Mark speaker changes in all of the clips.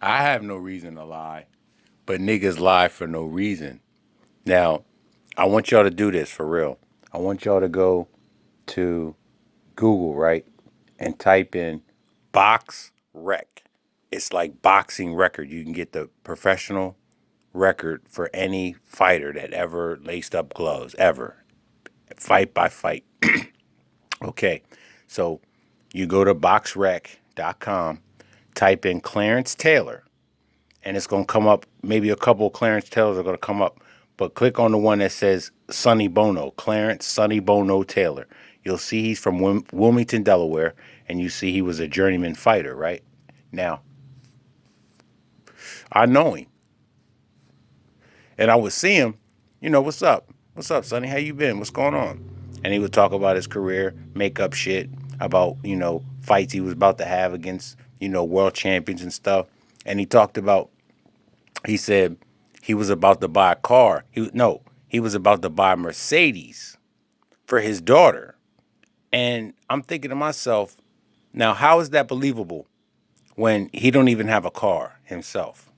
Speaker 1: I have no reason to lie, but niggas lie for no reason. Now, I want y'all to do this for real. I want y'all to go to Google, right? And type in box rec. It's like boxing record. You can get the professional record for any fighter that ever laced up gloves, ever. Fight by fight. Okay. So you go to boxrec.com, type in Clarence Taylor, and it's going to come up. Maybe a couple of Clarence Taylors are going to come up, but click on the one that says Sonny Bono, Clarence Sonny Bono Taylor. You'll see he's from Wilmington, Delaware, and you see he was a journeyman fighter, right? Now, I know him, and I would see him, what's up? What's up, Sonny? How you been? What's going on? And he would talk about his career, make up shit about, fights he was about to have against, world champions and stuff. And he talked about, he said he was about to buy a car. He was about to buy a Mercedes for his daughter. And I'm thinking to myself, now how is that believable when he don't even have a car himself?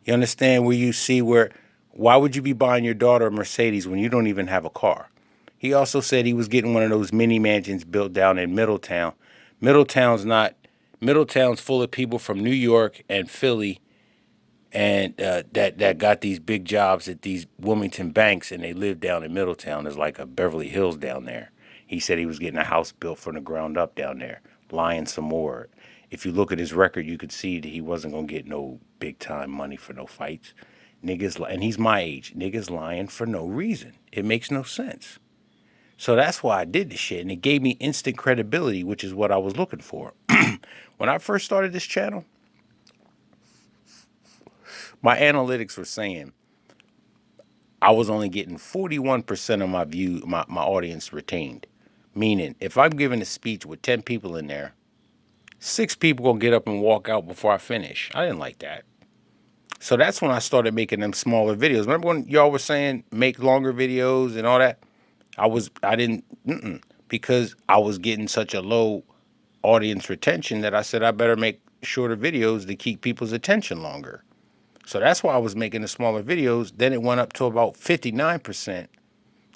Speaker 1: You understand where you see where why would you be buying your daughter a Mercedes when you don't even have a car? He also said he was getting one of those mini mansions built down in Middletown. Middletown's not Middletown's full of people from New York and Philly and that got these big jobs at these Wilmington banks, and they live down in Middletown. There's like a Beverly Hills down there. He said he was getting a house built from the ground up down there, lying some more. If you look at his record, you could see that he wasn't gonna get no big time money for no fights. Niggas, and he's my age. Niggas lying for no reason. It makes no sense. So that's why I did the shit, and it gave me instant credibility, which is what I was looking for. When I first started this channel, my analytics were saying I was only getting 41% of my audience retained. Meaning, if I'm giving a speech with 10 people in there, 6 people gonna get up and walk out before I finish. I didn't like that. So that's when I started making them smaller videos. Remember when y'all were saying make longer videos and all that? I didn't, because I was getting such a low audience retention that I said I better make shorter videos to keep people's attention longer. So that's why I was making the smaller videos. Then it went up to about 59%.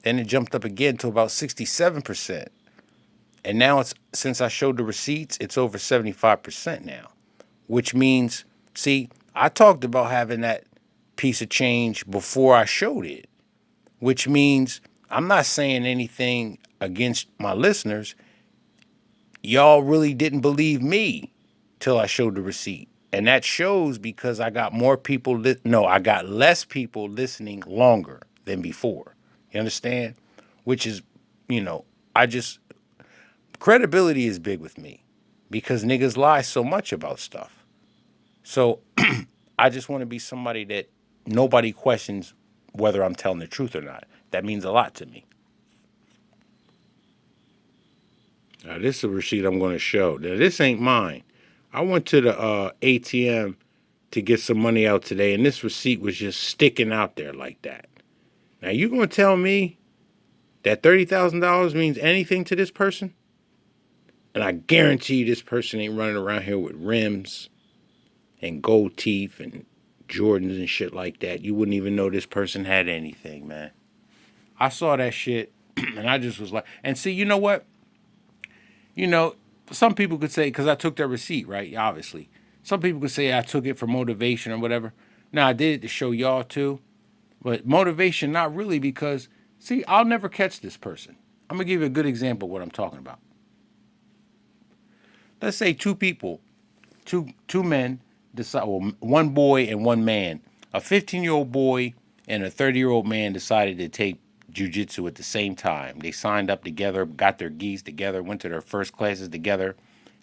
Speaker 1: Then it jumped up again to about 67%. And now it's since I showed the receipts, it's over 75% now. Which means, see, I talked about having that piece of change before I showed it. Which means I'm not saying anything against my listeners. Y'all really didn't believe me till I showed the receipt. And that shows because I got more people, I got less people listening longer than before. You understand? Which is, you know, I just, credibility is big with me because niggas lie so much about stuff. So I just want to be somebody that nobody questions whether I'm telling the truth or not. That means a lot to me. Now, this is a receipt I'm going to show. Now, this ain't mine. I went to the ATM to get some money out today, and this receipt was just sticking out there like that. Now, you going to tell me that $30,000 means anything to this person? And I guarantee you this person ain't running around here with rims and gold teeth and Jordans and shit like that. You wouldn't even know this person had anything, man. I saw that shit, and I just was like, and see, you know what? You know, some people could say, because I took their receipt, right? Obviously. Some people could say I took it for motivation or whatever. Now, I did it to show y'all too. But motivation, not really, because, see, I'll never catch this person. I'm going to give you a good example of what I'm talking about. Let's say two people, two men, decide, well, one boy and one man. A 15-year-old boy and a 30-year-old man decided to take jujitsu at the same time. They signed up together, got their gis together, went to their first classes together.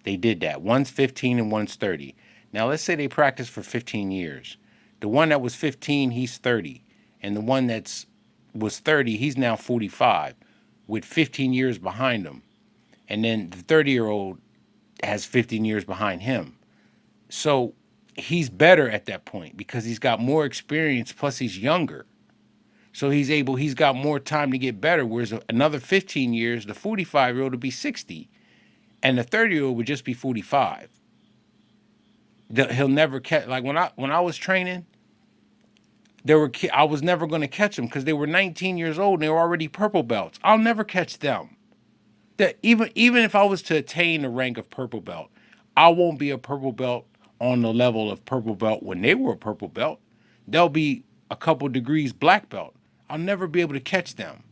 Speaker 1: They did that. One's 15 and one's 30. Now, let's say they practiced for 15 years. The one that was 15, he's 30. And the one that's was 30, he's now 45 with 15 years behind him. And then the 30-year-old has 15 years behind him. So he's better at that point because he's got more experience, plus he's younger. So he's got more time to get better. Whereas another 15 years, the 45-year-old would be 60 and the 30-year-old would just be 45. He'll never catch. Like when I was training, I was never going to catch them because they were 19 years old and they were already purple belts. I'll never catch them. That even if I was to attain the rank of purple belt, I won't be a purple belt on the level of purple belt when they were a purple belt. They'll be a couple degrees black belt. I'll never be able to catch them.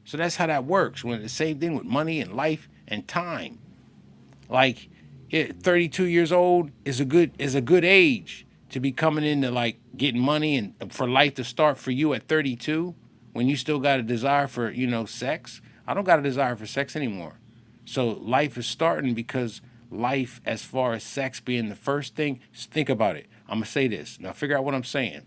Speaker 1: So that's how that works. When the same thing with money and life and time. Like, 32 years old is a good age to be coming into like getting money and for life to start for you at 32 when you still got a desire for sex. I don't got a desire for sex anymore. So life is starting because life, as far as sex being the first thing, think about it. I'm gonna say this now. Figure out what I'm saying.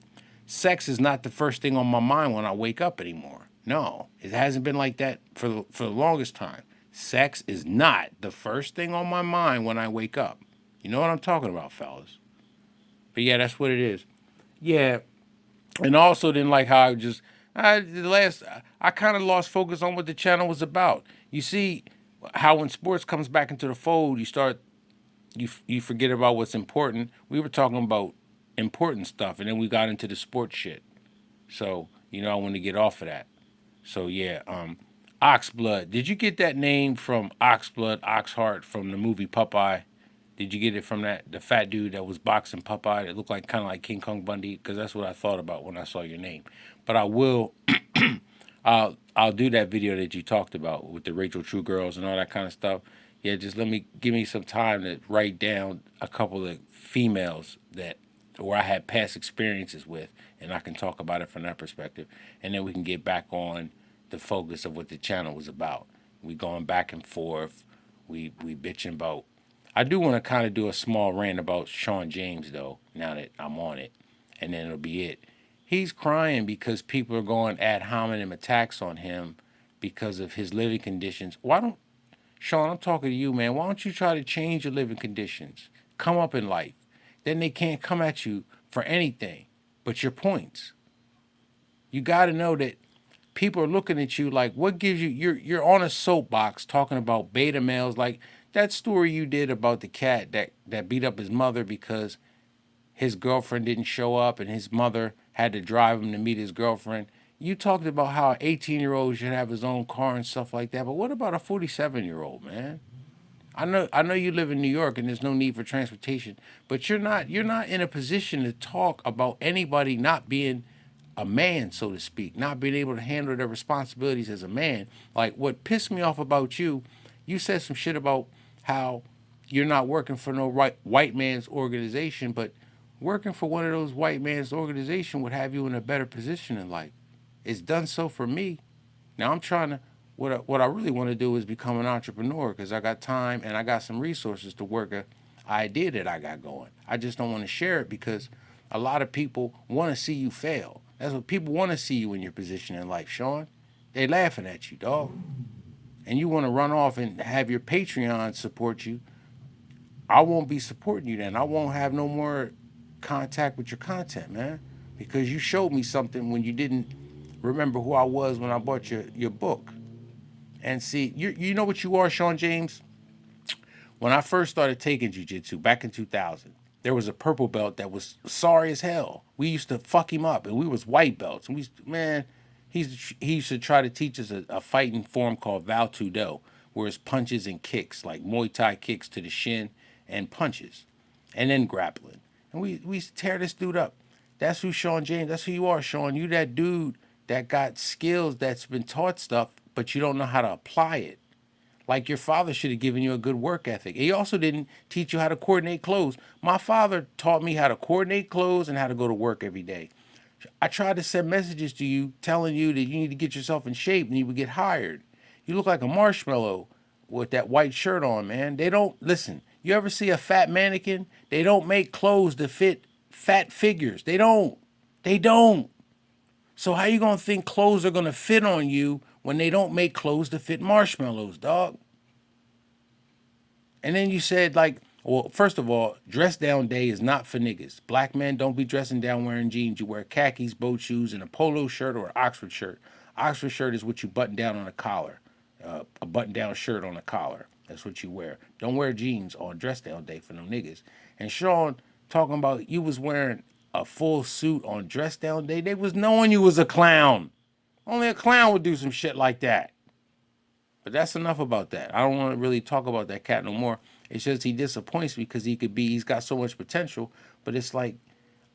Speaker 1: Sex is not the first thing on my mind when I wake up anymore. No, it hasn't been like that for the longest time. Sex is not the first thing on my mind when I wake up. You know what I'm talking about, fellas? But yeah, that's what it is. Yeah, and also didn't like how I kind of lost focus on what the channel was about. You see how when sports comes back into the fold, you forget about what's important. We were talking about important stuff, and then we got into the sports shit. So I want to get off of that. So yeah, Oxblood. Did you get that name from Oxblood, Oxheart from the movie Popeye? Did you get it from the fat dude that was boxing Popeye that looked like kind of like King Kong Bundy? Because that's what I thought about when I saw your name. But I will, I'll do that video that you talked about with the Rachel True girls and all that kind of stuff. Yeah, just give me some time to write down a couple of females that where I had past experiences with, and I can talk about it from that perspective, and then we can get back on the focus of what the channel was about. We going back and forth. We bitching about. I do want to kind of do a small rant about Sean James though. Now that I'm on it, and then it'll be it. He's crying because people are going ad hominem attacks on him because of his living conditions. Why don't Sean? I'm talking to you, man. Why don't you try to change your living conditions? Come up in life. Then they can't come at you for anything but your points. You got to know that people are looking at you like, what gives you? You're on a soapbox talking about beta males, like that story you did about the cat that beat up his mother because his girlfriend didn't show up and his mother had to drive him to meet his girlfriend. You talked about how an 18-year-old should have his own car and stuff like that, but what about a 47-year-old, man? I know you live in New York and there's no need for transportation, but you're not in a position to talk about anybody not being a man, so to speak, not being able to handle their responsibilities as a man. Like what pissed me off about you, you said some shit about how you're not working for no white man's organization, but working for one of those white man's organization would have you in a better position in life. It's done so for me. Now I'm trying to what I really want to do is become an entrepreneur because I got time and I got some resources to work a idea that I got going. I just don't want to share it because a lot of people want to see you fail. That's what people want to see you in your position in life, Sean. They laughing at you, dog. And you want to run off and have your Patreon support you. I won't be supporting you then. I won't have no more contact with your content, man. Because you showed me something when you didn't remember who I was when I bought your book. And see, you know what you are, Sean James? When I first started taking jiu-jitsu back in 2000, there was a purple belt that was sorry as hell. We used to fuck him up, and we was white belts. And he used to try to teach us a fighting form called Val Tudo, where it's punches and kicks, like Muay Thai kicks to the shin and punches, and then grappling. And we used to tear this dude up. That's who Sean James. That's who you are, Sean. You that dude that got skills that's been taught stuff, but you don't know how to apply it. Like your father should have given you a good work ethic. He also didn't teach you how to coordinate clothes. My father taught me how to coordinate clothes and how to go to work every day. I tried to send messages to you telling you that you need to get yourself in shape and you would get hired. You look like a marshmallow with that white shirt on, man. They don't listen. You ever see a fat mannequin? They don't make clothes to fit fat figures. They don't. They don't. So how you gonna think clothes are gonna fit on you when they don't make clothes to fit marshmallows, dog? And then you said like, well, first of all, dress down day is not for niggas. Black men don't be dressing down wearing jeans. You wear khakis, boat shoes, and a polo shirt or an Oxford shirt. Oxford shirt is what you button down on a collar, a button down shirt on a collar. That's what you wear. Don't wear jeans on dress down day for no niggas. And Sean talking about you was wearing a full suit on dress down day. They was knowing you was a clown. Only a clown would do some shit like that. But that's enough about that. I don't want to really talk about that cat no more. It's just he disappoints me because he's got so much potential. But it's like,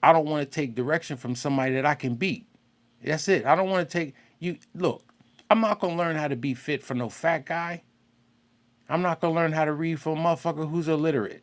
Speaker 1: I don't want to take direction from somebody that I can beat. That's it. I don't want to take you. Look, I'm not gonna learn how to be fit for no fat guy. I'm not gonna learn how to read for a motherfucker who's illiterate.